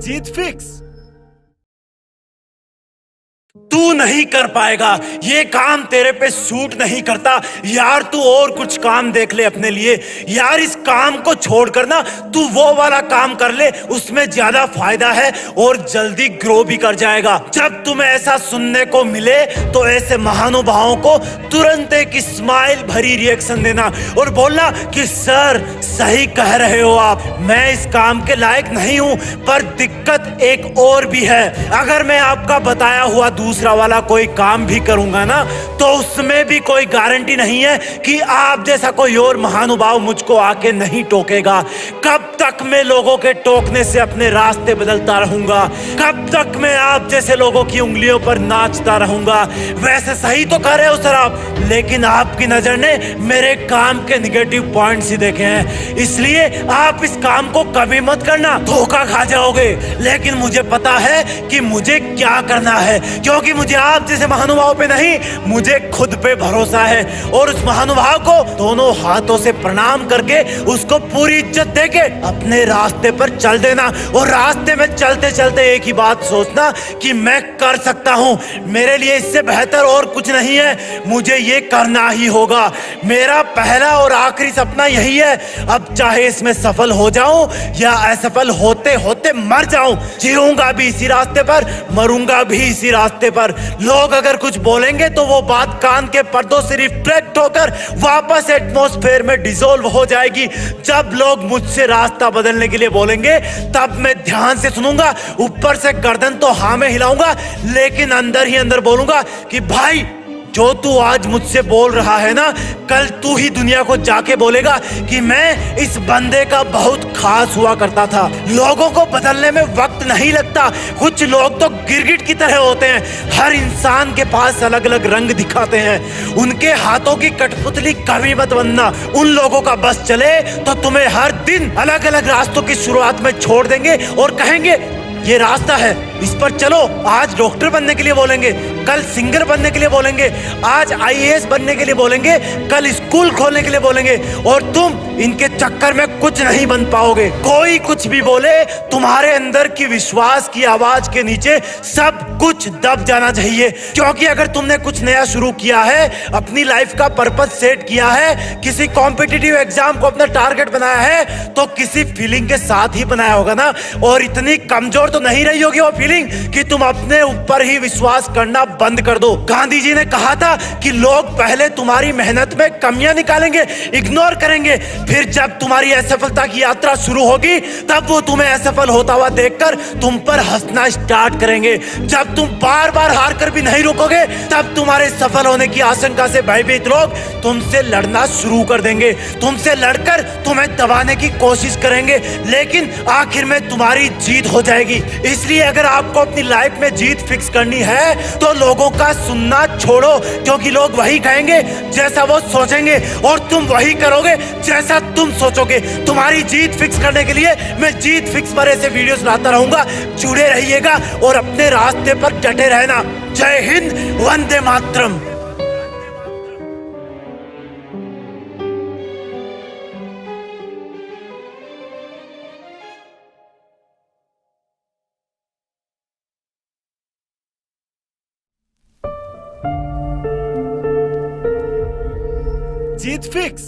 जीत fix. तू नहीं कर पाएगा, ये काम तेरे पे सूट नहीं करता यार। तू और कुछ काम देख ले अपने लिए यार। इस काम को छोड़कर ना तू वो वाला काम कर ले, उसमें ज्यादा फायदा है और जल्दी ग्रो भी कर जाएगा। जब तुम्हें ऐसा सुनने को मिले तो ऐसे महानुभावों को तुरंत एक स्माइल भरी रिएक्शन देना और बोलना कि सर सही कह रहे हो आप, मैं इस काम के लायक नहीं हूं। पर दिक्कत एक और भी है, अगर मैं आपका बताया हुआ दूसरा वाला कोई काम भी करूंगा ना तो उसमें भी कोई गारंटी नहीं है कि आप जैसा कोई और महानुभाव मुझको आके नहीं टोकेगा। कब तक मैं लोगों के टोकने से अपने रास्ते बदलता रहूंगा? कब तक मैं आप जैसे लोगों की उंगलियों पर नाचता रहूंगा? वैसे सही तो कर रहे हो सर आप, लेकिन आपकी नजर ने मेरे काम के निगेटिव पॉइंट्स ही देखे हैं, इसलिए आप इस काम को कभी मत करना, धोखा खा जाओगे। लेकिन मुझे पता है कि मुझे क्या करना है, क्योंकि मुझे आप जैसे महानुभाव पे नहीं, मुझे खुद पे भरोसा है। और उस महानुभाव को दोनों हाथों से प्रणाम करके उसको पूरी इज्जत देके अपने रास्ते पर चल देना। और रास्ते में चलते चलते एक ही बात सोचना कि मैं कर सकता हूं, मेरे लिए इससे बेहतर और कुछ नहीं है, मुझे ये करना ही होगा। मेरा पहला और आखिरी सपना यही है, अब चाहे इसमें सफल हो जाऊं या असफल होते होते मर जाऊं, जीऊंगा भी इसी रास्ते पर, मरूंगा भी इसी रास्ते पर। लोग अगर कुछ बोलेंगे तो वो बात कान के पर्दों से रिफ्लेक्ट होकर वापस एटमॉस्फेयर में डिसॉल्व हो जाएगी। जब लोग मुझसे रास्ता बदलने के लिए बोलेंगे तब मैं ध्यान से सुनूंगा, ऊपर से गर्दन तो हाँ में हिलाऊंगा, लेकिन अंदर ही अंदर बोलूंगा कि भाई जो तू आज मुझसे बोल रहा है ना, कल तू ही दुनिया को जाके बोलेगा कि मैं इस बंदे का बहुत खास हुआ करता था। लोगों को बदलने में वक्त नहीं लगता, कुछ लोग तो गिरगिट की तरह होते हैं, हर इंसान के पास अलग अलग रंग दिखाते हैं, उनके हाथों की कठपुतली कभी मत बनना। उन लोगों का बस चले तो तुम्हें हर दिन अलग अलग रास्तों की शुरुआत में छोड़ देंगे और कहेंगे ये रास्ता है, इस पर चलो। आज डॉक्टर बनने के लिए बोलेंगे, कल सिंगर बनने के लिए बोलेंगे, आज आईएएस बनने के लिए बोलेंगे, कल स्कूल खोलने के लिए बोलेंगे, और तुम इनके चक्कर में कुछ नहीं बन पाओगे। कोई कुछ भी बोले, तुम्हारे अंदर की विश्वास की आवाज के नीचे सब कुछ दब जाना चाहिए। क्योंकि अगर तुमने कुछ नया शुरू किया है, अपनी लाइफ का पर्पस सेट किया है, किसी कॉम्पिटिटिव एग्जाम को अपना टारगेट बनाया है, तो किसी फीलिंग के साथ ही बनाया होगा ना। और इतनी कमजोर तो नहीं रही होगी वो फीलिंग कि तुम अपने ऊपर ही विश्वास करना बंद कर दो। गांधी जी ने कहा था कि लोग पहले तुम्हारी मेहनत में कमियां निकालेंगे, इग्नोर करेंगे, फिर जब तुम्हारी असफलता की यात्रा शुरू होगी तब वो तुम्हें असफल होता हुआ देखकर तुम पर हंसना स्टार्ट करेंगे। जब तुम बार बार हार कर भी नहीं रुकोगे तब तुम्हारे सफल होने की आशंका से भयभीत लोग तुमसे लड़ना शुरू कर देंगे, तुमसे लड़कर तुम्हें दबाने की कोशिश करेंगे, लेकिन आखिर में तुम्हारी जीत हो जाएगी। इसलिए अगर आपको अपनी लाइफ में जीत फिक्स करनी है तो लोगों का सुनना छोड़ो, क्योंकि लोग वही कहेंगे जैसा वो सोचेंगे और तुम वही करोगे जैसा तुम सोचोगे। तुम्हारी जीत फिक्स करने के लिए मैं जीत फिक्स पर ऐसे वीडियोस लाता रहूंगा, जुड़े रहिएगा और अपने रास्ते पर डटे रहना। जय हिंद, वंदे मातरम। जीत फिक्स।